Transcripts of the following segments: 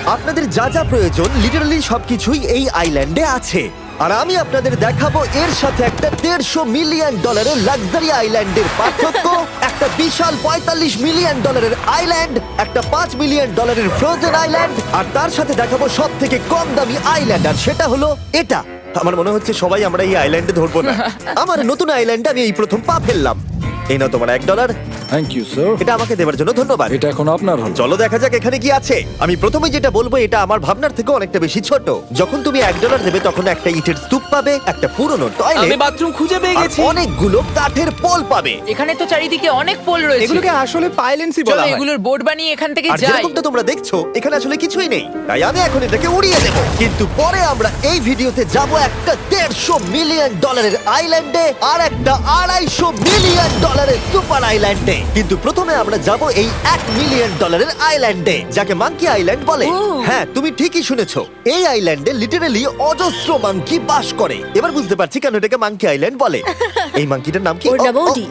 আপনাদের যা যা প্রয়োজন লিটারালি সবকিছুই এই আইল্যান্ডে আছে। আর আমি আপনাদের দেখাবো এর সাথে একটা $150 মিলিয়ন লাক্সারি আইল্যান্ডের পার্থক্য, একটা বিশাল $45 মিলিয়ন আইল্যান্ড, একটা $5 মিলিয়ন ফ্রোজেন আইল্যান্ড, আর তার সাথে দেখাবো সব থেকে কম দামি আইল্যান্ড, আর সেটা হলো এটা। আমার মনে হচ্ছে সবাই আমরা এই আইল্যান্ডে ধরবো না। আমার নতুন আইল্যান্ডে আমি এই প্রথম পা ফেললাম। এই নাও তোমার $1। Thank you sir. এটা আমাকে দেওয়ার জন্য ধন্যবাদ। এটা এখন আপনার হল। চলো দেখা যাক এখানে কি আছে। আমি প্রথমে যেটা বলবো এটা আমার ভাবনার থেকে অনেকটা বেশি ছোট। যখন তুমি $1 দেবে তখন একটা ইটের স্তূপ পাবে, একটা পুরনো আমি টয়লেট, বাথরুম খুঁজে পেয়ে আর গেছি। অনেকগুলো কাঠের পোল পাবে। এখানে তো চারিদিকে অনেক পোল রয়েছে। এগুলোকে আসলে পাইলেন্সি চলো বলা হয়। এগুলোর বোর্ড বানিয়ে এখান থেকে আর যাই। যেরকমটা তোমরা দেখছো এখানে আসলে কিছুই নেই, তাই আমি এখন এটাকে উড়িয়ে দেব। কিন্তু পরে আমরা এই ভিডিওতে যাব একটা $150 মিলিয়ন আইল্যান্ডে আর একটা $250 মিলিয়ন সুপার আইল্যান্ডে। কিন্তু প্রথমে আমরা যাব এই $1 মিলিয়ন আইল্যান্ডে, যাকে মাঙ্কি আইল্যান্ড বলে। হ্যাঁ, তুমি ঠিকই শুনেছো, এই আইল্যান্ডে লিটারালি অজস্র মাঙ্কি বাস করে। এবার বুঝতে পারছি কেন এটাকে মাঙ্কি আইল্যান্ড বলে। এই মাঙ্কিটার নাম কি? ওর নাম ওডি।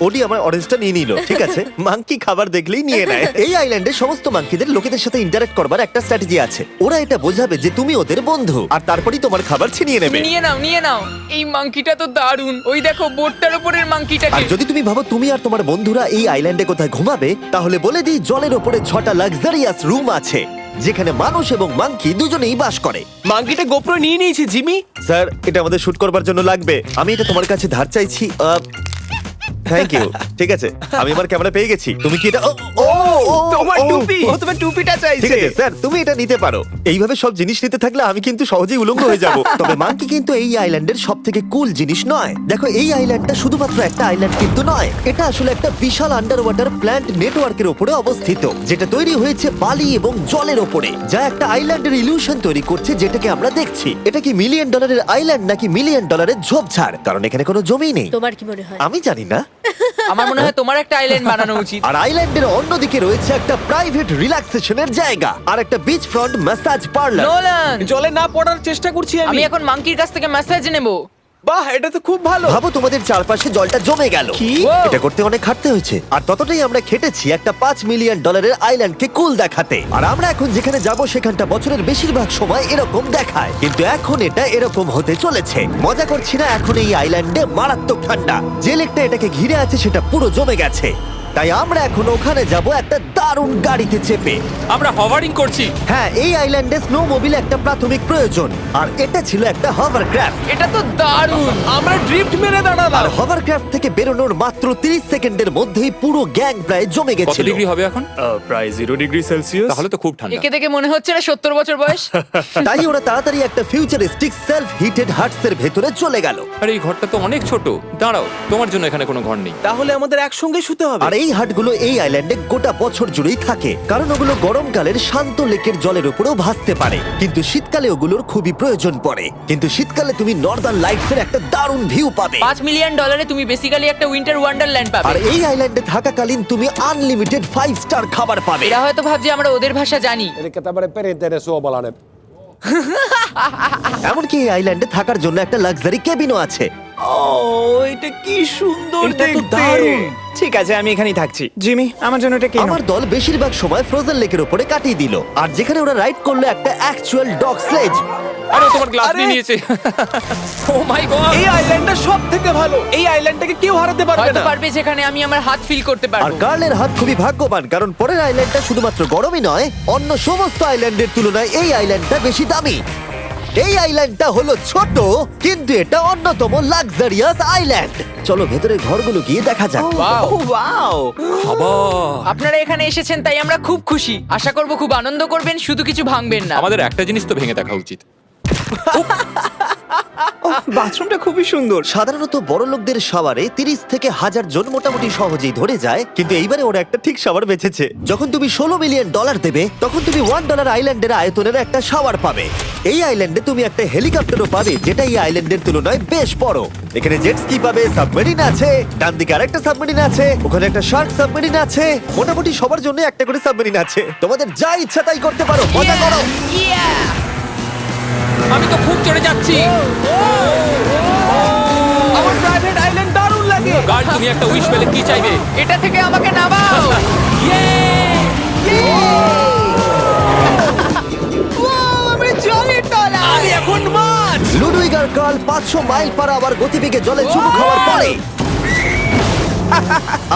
ওডি আমার অরেঞ্জটা নিয়ে নিল। ঠিক আছে, মাঙ্কি খাবার দেখলেই নিয়ে নেয়। এই আইল্যান্ডে সমস্ত মাঙ্কিদের লোকেদের সাথে ইন্টারঅ্যাক্ট করবার একটা স্ট্র্যাটেজি আছে। ওরা এটা বোঝাবে যে তুমি ওদের বন্ধু, আর তারপরেই তোমার খাবার ছিনিয়ে নেবে। নিয়ে নাও নিয়ে নাও। এই মাংকিটা তো দারুণ। ওই দেখো বোর্ডটার উপরের আর মাংকিটাকে। যদি তুমি ভাবো তুমি আর তোমার বন্ধুরা এই আইল্যান্ডে কোথায় ঘুমাবে, তাহলে বলে দিই জলের ওপরে 6টা লাক্সারিয়াস রুম আছে, যেখানে মানুষ এবং মাঙ্কি দুজনেই বাস করে। মাঙ্কিটা গোপ্রো নিয়ে নিয়েছে জিমি। স্যার, এটা আমাদের শুট করবার জন্য লাগবে। আমি এটা তোমার কাছে ধার চাইছি। Thank you. ঠিক আছে, আমি আমার ক্যামেরা পেয়ে গেছি। তুমি কি এটা? তোমার ও, টুপি। ও, ও তোমার টুপিটা ঠিক চাইছে। আছে স্যার, তুমি এটা নিতে পারো। এইভাবে সব জিনিস নিতে থাকলে আমি কিন্তু সহজেই উলঙ্গ হয়ে যাব। তবে মাঙ্কি কিন্তু এই আইল্যান্ডের সব থেকে কুল জিনিস নয়। দেখো, এই আইল্যান্ডটা শুধুমাত্র একটা আইল্যান্ড কিন্তু নয়, এটা আসলে একটা বিশাল আন্ডার ওয়াটার প্ল্যান্ট নেটওয়ার্কের উপরে অবস্থিত, যেটা তৈরি হয়েছে বালি এবং জলের ওপরে, যা একটা আইল্যান্ডের ইলিউশন তৈরি করছে, যেটাকে আমরা দেখছি। এটা কি $1 মিলিয়ন আইল্যান্ড নাকি $1 মিলিয়ন ঝোপঝাড়? কারণ এখানে কোনো জমি নেই। তোমার কি মনে হয়? আমি জানি না। আমার মনে হয় তোমার একটা আইল্যান্ড বানানো উচিত। আর আইল্যান্ডের অন্যদিকে রয়েছে একটা প্রাইভেট রিল্যাক্সেশনের জায়গা আর একটা beach front massage parlour. Nolan, জলে না পড়ার চেষ্টা করছি আমি আমি। এখন মাংকির কাছ থেকে মেসেজ নেব। বাহ, এটা তো খুব ভালো। ভাবো তোমাদের চারপাশে জলটা জমে গেল। কি? এটা করতে অনেক খাটতে হয়েছে, আর ততটাই আমরা খেটেছি একটা $5 মিলিয়ন আইল্যান্ডকে কুল দেখাতে। আর আমরা এখন যেখানে যাব সেখানটা বছরের বেশিরভাগ সময় এরকম দেখায়, কিন্তু এখন এটা এরকম হতে চলেছে। মজা করছি না, এখন এই আইল্যান্ডে মারাত্মক ঠান্ডা। যে লেকটা এটাকে ঘিরে আছে সেটা পুরো জমে গেছে, তাই আমরা এখন ওখানে যাব একটা দারুণ গাড়িতে চেপে। আমরা হভারিং করছি। হ্যাঁ, এই আইল্যান্ডে স্নো মোবিল একটা প্রাথমিক প্রয়োজন, আর এটা ছিল একটা হভারক্রাফট। এটা তো দারুণ। আমরা ড্রিফট মেরে আর দাঁড়ালাম। হভারক্রাফট থেকে বেরোনোর মাত্র 30 সেকেন্ডের মধ্যেই পুরো গ্যাং প্রায় জমে কত গেছিল। ডিগ্রি হবে এখন? প্রায় 0 ডিগ্রি সেলসিয়াস। তাহলে তো খুব ঠান্ডা। একে দেখে মনে হচ্ছে না 70 বছর বয়স। তাই ওরা তাড়াতাড়ি একটা ফিউচারিস্টিক সেলফ হিটেড হাটস এর ভেতরে চলে গেল। আরে এই ঘরটা তো অনেক ছোট। দাঁড়াও, তোমার জন্য এখানে কোনো ঘর নেই। তাহলে আমাদের একসঙ্গে শুতে হবে। আর এই হাটগুলো এই আইল্যান্ডে গোটা বছর জুড়েই থাকে, কারণ ওগুলো গরমকালের শান্ত লেকের জলের উপরেও ভাসতে পারে, কিন্তু শীতকালে ওগুলোর খুবই প্রয়োজন পড়ে। কিন্তু শীতকালে তুমি নর্দার্ন লাইটস এর একটা দারুণ ভিউ পাবে। $5 মিলিয়ন তুমি বেসিক্যালি একটা উইন্টার ওয়ান্ডারল্যান্ড আর পাবে। এই আইল্যান্ডে থাকাকালীন তুমি আনলিমিটেড 5 স্টার খাবার পাবে। এরা হয়তো ভাবছে আমরা ওদের ভাষা জানি। Eli tämmöinen perinteinen suomalainen. এমনকি এই আইল্যান্ডে থাকার জন্য একটা লাক্সারি কেবিনও আছে। ও, এটা কি সুন্দর এটা তো দেখতে। দারুণ। ঠিক আছে, আমি এখানেই থাকছি। জিমি, আমার জন্য এটা কেন? আমার দল বেশিরভাগ সময় ফ্রোজেন লেকের উপরে কাটিয়ে দিল, আর যেখানে ওরা রাইড করলো একটা অ্যাকচুয়াল ডগ স্লেজ। আরে ও তোমার গ্লাস আরে! নিয়ে নিয়েছে। ও মাই গড। এই আইল্যান্ডটা সব থেকে ভালো। এই আইল্যান্ডটাকে কেউ হারাতে পারবে হয়তো না। পারবে, যেখানে আমি আমার হাত ফিল করতে আর পারবো। কার্লের হাত খুবই ভাগ্যবান, কারণ পরের আইল্যান্ডটা শুধুমাত্র গরমই নয়, অন্য সমস্ত আইল্যান্ডের তুলনায় এই আইল্যান্ডটা বেশি দামি। এই আইল্যান্ডটা হলো ছোট, কিন্তু এটা অন্যতম লাক্সারিয়াস আইল্যান্ড। চলো ভেতরে ঘরগুলো গিয়ে দেখা যাক। Wow! ও ওয়াও। খাবার। আপনারা এখানে এসেছেন তাই আমরা খুব খুশি। আশা করব খুব আনন্দ করবেন, শুধু কিছু ভাঙবেন না। আমাদের একটা জিনিস তো ভেঙে দেখা উচিত। বাথরুমটা খুবই সুন্দর। সাধারণত বড় লোকদের শাওয়ারে 30 থেকে 1000 জন মোটামুটি সহজেই ধরে যায়, কিন্তু এইবারে ওরা একটা ঠিক শাওয়ার বেঁচেছে। যখন তুমি $16 মিলিয়ন দেবে, তখন তুমি $1 আইল্যান্ডের আয়তনের একটা শাওয়ার পাবে। এই আইল্যান্ডে তুমি একটা হেলিকপ্টারও পাবে, যেটা এই আইল্যান্ডের তুলনায় বেশ বড়। এখানে জেট স্কি পাবে, সাবমেরিন আছে, ডান দিকে আরেকটা সাবমেরিন আছে, ওখানে একটা শার্ক সাবমেরিন আছে। মোটামুটি সবার জন্য একটা করে সাবমেরিন আছে। তোমাদের যা ইচ্ছা তাই করতে পারো, মজা করো। Yeah! আমি তো খুব চড়ে যাচ্ছি। আমার প্রাইভেট আইল্যান্ড দারুণ লাগে। গার্ড, তুমি একটা উইশ পেলে কি চাইবে? এটা থেকে আমাকে নামাও। কার্ল 500 মাইল পার আওয়ার গতিবেগে জলে চুমু খাওয়ার পরে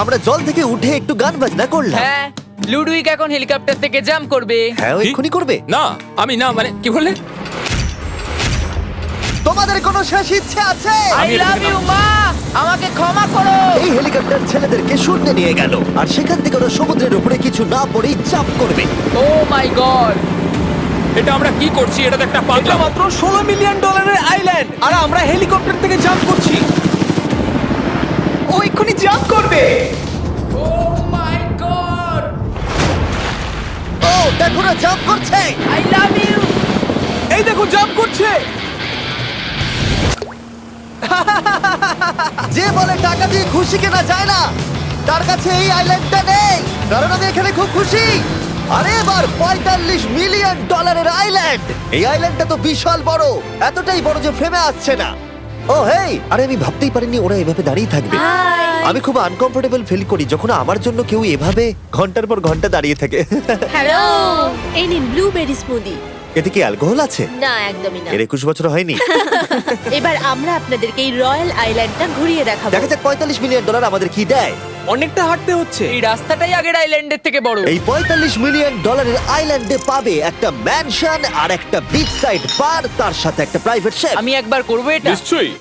আমরা জল থেকে উঠে একটু গান বাজনা করলাম। হ্যাঁ লুডুইক এখন হেলিকপ্টার থেকে জাম্প করবে। হ্যাঁ ও এক্ষুনি করবে। না আমি না মানে কি বললে? তোমাদের কোনো শেষ ইচ্ছে আছে? আই লাভ ইউ মা, আমাকে ক্ষমা করো। এই হেলিকপ্টার ছেলেদেরকে শূন্যে নিয়ে গেল আর সেখান থেকে ওরা সমুদ্রের উপরে কিছু না পড়েই জাম্প করবে। ও মাই গড, এটা আমরা কি করছি? এটা তো একটা এটা পাগলা। মাত্র $16 মিলিয়ন আইল্যান্ড আর আমরা হেলিকপ্টার থেকে জাম্প করছি। ও এক্ষুনি জাম্প করবে। ও মাই গড, ও দেখো না জাম্প করছে। I love you. এই দেখো জাম্প করছে। যে বলে টাকা দিয়ে খুশি কেনা যায় না, তার কাছে এই আইল্যান্ডটা নেই। কারণ আমি এখানে খুব খুশি। আরে এবার $45 মিলিয়ন আইল্যান্ড। এই আইল্যান্ডটা তো বিশাল বড়, এতটাই বড় যে ফ্রেমে আসছে না। ও হেই, আরে আমি ভাবতেই পারিনি ওরা এভাবে দাঁড়িয়ে থাকবে। আমি খুব আনকমফোর্টেবল ফিল করি যখন আমার জন্য কেউ এভাবে ঘন্টার পর ঘন্টা দাঁড়িয়ে থাকে। হ্যালো, এই নিন ব্লুবেরি স্মুদি। এতে কি অ্যালকোহল আছে? না, একদমই না। এর 21 বছর হয়নি। এবার আমরা আপনাদেরকে এই রয়্যাল আইল্যান্ডটা ঘুরিয়ে দেখাবো। দেখা যাক $45 মিলিয়ন আমাদের কি দেয়। অনেকটা হাঁটতে হচ্ছে। এই রাস্তাটাই আগের আইল্যান্ডের থেকে বড়। এই $45 মিলিয়ন আইল্যান্ডে পাবে একটা ম্যানশন আর একটা বিচ সাইড বার, তার সাথে একটা প্রাইভেট শেফ। আমি একবার করবো এটা। নিশ্চয়ই।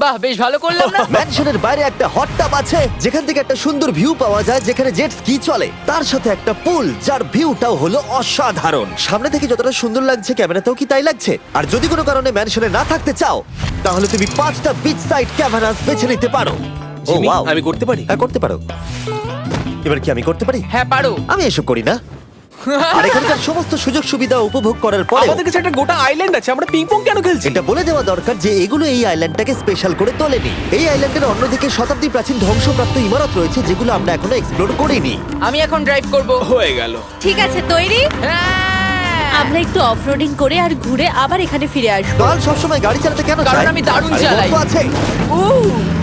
বাহ, বেশ ভালো করলাম না? ম্যানশনের বাইরে একটা হট টাব আছে যেখান থেকে একটা সুন্দর ভিউ পাওয়া যায়, যেখানে জেট স্কি চলে। তার সাথে একটা পুল যার ভিউটাও হলো অসাধারণ। সামনে থেকে যতটা সুন্দর লাগছে ক্যামেরাতেও কি তাই লাগছে। আর যদি কোনো কারণে ম্যানশনে না থাকতে চাও তাহলে তুমি 5টা বিচ সাইড ক্যামেরাস বেছে নিতে পারো। ও জিমি, ওয়াও, আমি করতে পারি? হ্যাঁ করতে পারো। এবার কি আমি করতে পারি? হ্যাঁ পারো। আমি এসব করি না। আর এখানকার সমস্ত সুযোগ সুবিধা উপভোগ করার পরে আমাদের কাছে একটা গোটা আইল্যান্ড আছে, আমরা পিং পং কেন খেলছি? এটা বলে দেওয়া দরকার যে এগুলো এই আইল্যান্ডটাকে স্পেশাল করে তোলেনি। এই আইল্যান্ডের অন্যদিকে শতাব্দী প্রাচীন ধ্বংসপ্রাপ্ত ইমারত রয়েছে যেগুলো আমরা এখনো এক্সপ্লোর করিনি। আমি এখন ড্রাইভ করব। হয়ে গেল। ঠিক আছে, তৈরি? হ্যাঁ। আমরা একটু অফরোডিং করে আর ঘুরে আবার এখানে ফিরে আসবো। কাল সবসময় গাড়ি চালাতে কেন কারণ চায়? আমি দারুণ আরে চালাই। গল্প আছে।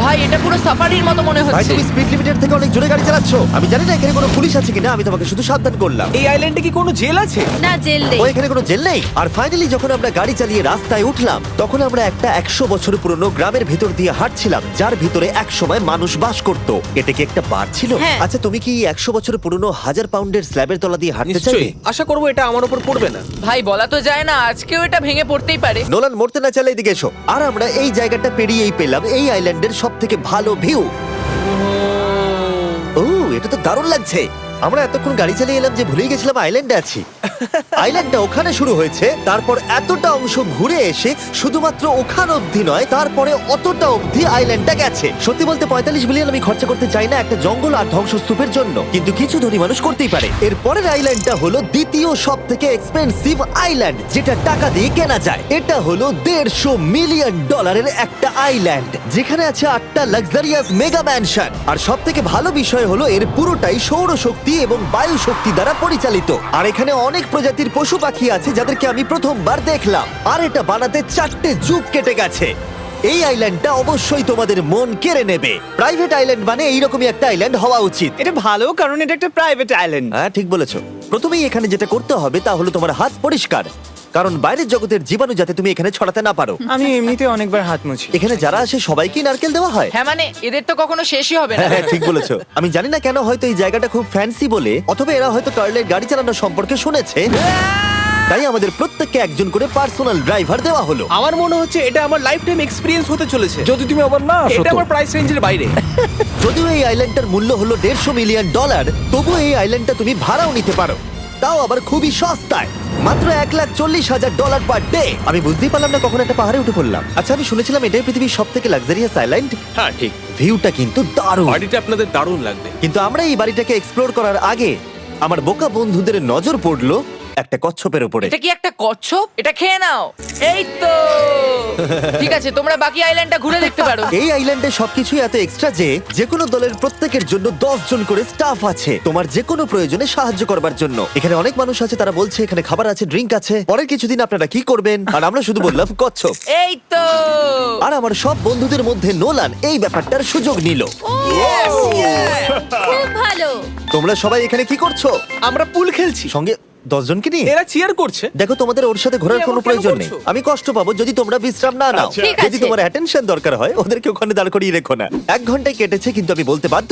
ভাই এটা পুরো সাফারির মতো মনে ভাই হচ্ছে। তুমি স্পিড লিমিটের থেকে অনেক জোরে গাড়ি চালাচ্ছো। আমি জানি না এখানে কোনো পুলিশ আছে কিনা, আমি তোমাকে শুধু সাবধান করলাম। এই আইল্যান্ডে কি কোনো জেল আছে? না, জেল নেই। ও এখানে কোনো জেল নেই। আর ফাইনালি যখন আমরা গাড়ি চালিয়ে রাস্তায় উঠলাম তখন আমরা একটা 100 বছর পুরনো গ্রামের ভিতর দিয়ে হাঁটছিলাম যার ভিতরে এক সময় মানুষ বাস করত। এটা কি একটা বার ছিল? হ্যাঁ। আচ্ছা তুমি কি 100 বছর পুরনো 1000 পাউন্ডের স্ল্যাবের তলা দিয়ে হাঁটতে চাইবে? নিশ্চয়ই। আশা করবো এটা আমার উপর পড়বে না। ভাই বলা তো যায় না, আজকেও এটা ভেঙে পড়তেই পারে। নোলান মরতে না চাইলে এদিকে এসো। আর আমরা এই জায়গাটা পেরিয়েই পেলাম এই আইল্যান্ডের সবথেকে ভালো ভিউ। ও এটা তো দারুণ লাগছে। আমরা এতক্ষণ গাড়ি চালিয়ে এলাম যে ভুলেই গেছিলাম আইল্যান্ডে আছি। আইল্যান্ডটা ওখানে শুরু হয়েছে, তারপর এতটা অংশ ঘুরে এসে শুধুমাত্র ওখান অবধি নয়, তারপরে অতটা অবধি আইল্যান্ডটা গেছে। সত্যি বলতে 45 মিলিয়ন আমি খরচা করতে চাই না একটা জঙ্গল আর ধ্বংসস্তূপের জন্য, কিন্তু কিছু ধনী মানুষ করতেই পারে। এর পরের আইল্যান্ডটা হলো দ্বিতীয় সব থেকে এক্সপেন্সিভ আইল্যান্ড, যেটা টাকা দিয়ে কেনা যায়। এটা হলো $150 মিলিয়ন একটা আইল্যান্ড যেখানে আছে 8টা লাক্সারিয়াস মেগা ম্যানশন। আর সব থেকে ভালো বিষয় হলো এর পুরোটাই সৌরশক্তি এবং বায়ু শক্তি দ্বারা পরিচালিত। আর এখানে অনেক প্রজাতির পশু পাখি আছে যাদেরকে আমি প্রথমবার দেখলাম। আর এটা বানাতে 4টে যুগ কেটে গেছে। এই আইল্যান্ডটা অবশ্যই তোমাদের মন কেড়ে নেবে। প্রাইভেট আইল্যান্ড মানে এইরকমই একটা আইল্যান্ড হওয়া উচিত। এটা ভালো, কারণ এটা একটা প্রাইভেট আইল্যান্ড। হ্যাঁ ঠিক বলেছো। প্রথমেই এখানে যেটা করতে হবে তা হলো তোমার হাত পরিষ্কার, কারণ বাইরের জগতের জীবাণু যাতে তুমি এখানে ছড়াতে না পারো। আমি এমনিতে অনেকবার হাত মুছি। এখানে যারা আসে সবাইকেই নারকেল দেওয়া হয়। হ্যাঁ মানে এদের তো কখনো শেষই হবে না। হ্যাঁ ঠিক বলেছো। আমি জানি না কেন, হয়তো এই জায়গাটা খুব ফ্যান্সি বলে, অথবা এরা হয়তো কার্লের গাড়ি চালানো সম্পর্কে শুনেছে, তাই আমাদের প্রত্যেককে একজন করে পার্সোনাল ড্রাইভার দেওয়া হলো। আমার মনে হচ্ছে এটা আমার লাইফ টাইম এক্সপিরিয়েন্স হতে চলেছে। যদি তুমি আবার না আসো এটা তো। আমার প্রাইস রেঞ্জের বাইরে। যদিও এই আইল্যান্ডটার মূল্য হলো $150 মিলিয়ন, তবুও এই আইল্যান্ডটা তুমি ভাড়াও নিতে পারো, তাও আবার খুবই সস্তায়, মাত্র $1,40,000 পার ডে। আমি বুঝতেই পারলাম না কখন একটা পাহাড়ে উঠে পড়লাম। আচ্ছা আমি শুনেছিলাম এটাই পৃথিবীর সব থেকে লাক্সারিয়াস আইল্যান্ড। হ্যাঁ ঠিক। ভিউটা কিন্তু দারুণ। বাড়িটা আপনাদের দারুণ লাগবে। কিন্তু আমরা এই বাড়িটাকে এক্সপ্লোর করার আগে আমার বোকা বন্ধুদের নজর পড়লো একটা কচ্ছপের উপরে। এটা কি একটা কচ্ছপ? এটা খেয়ে নাও। এই তো ঠিক আছে, তোমরা বাকি আইল্যান্ডটা ঘুরে দেখতে পারো। এই আইল্যান্ডে সবকিছুই এত এক্সট্রা যে কোনো দলের প্রত্যেকের জন্য 10 জন করে স্টাফ আছে তোমার যে কোনো প্রয়োজনে সাহায্য করবার জন্য। এখানে অনেক মানুষ আছে, তারা বলছে এখানে খাবার আছে, ড্রিঙ্ক আছে, পরের কিছুদিন আপনারা কি করবেন, আর আমরা শুধু বললাম কচ্ছপ। এই তো আর আমার সব বন্ধুদের মধ্যে নোলান এই ব্যাপারটার সুযোগ নিল। খুব ভালো। তোমরা সবাই এখানে কি করছো? আমরা পুল খেলছি। সঙ্গে 10 জনকে নিয়ে? এরা চিয়ার করছে। দেখো, তোমাদের ওর সাথে ঘোরার তুমি কোনো এমন কেন প্রয়োজন নেই। করছো? আমি কষ্ট পাবো যদি তোমরা বিশ্রাম না নাও। ঠিক যদি আছে। তোমার অ্যাটেনশন দরকার হয়, ওদেরকে ওখানে দাঁড় করিয়ে রেখো না। 1 ঘন্টায় কেটেছে, কিন্তু আমি বলতে বাধ্য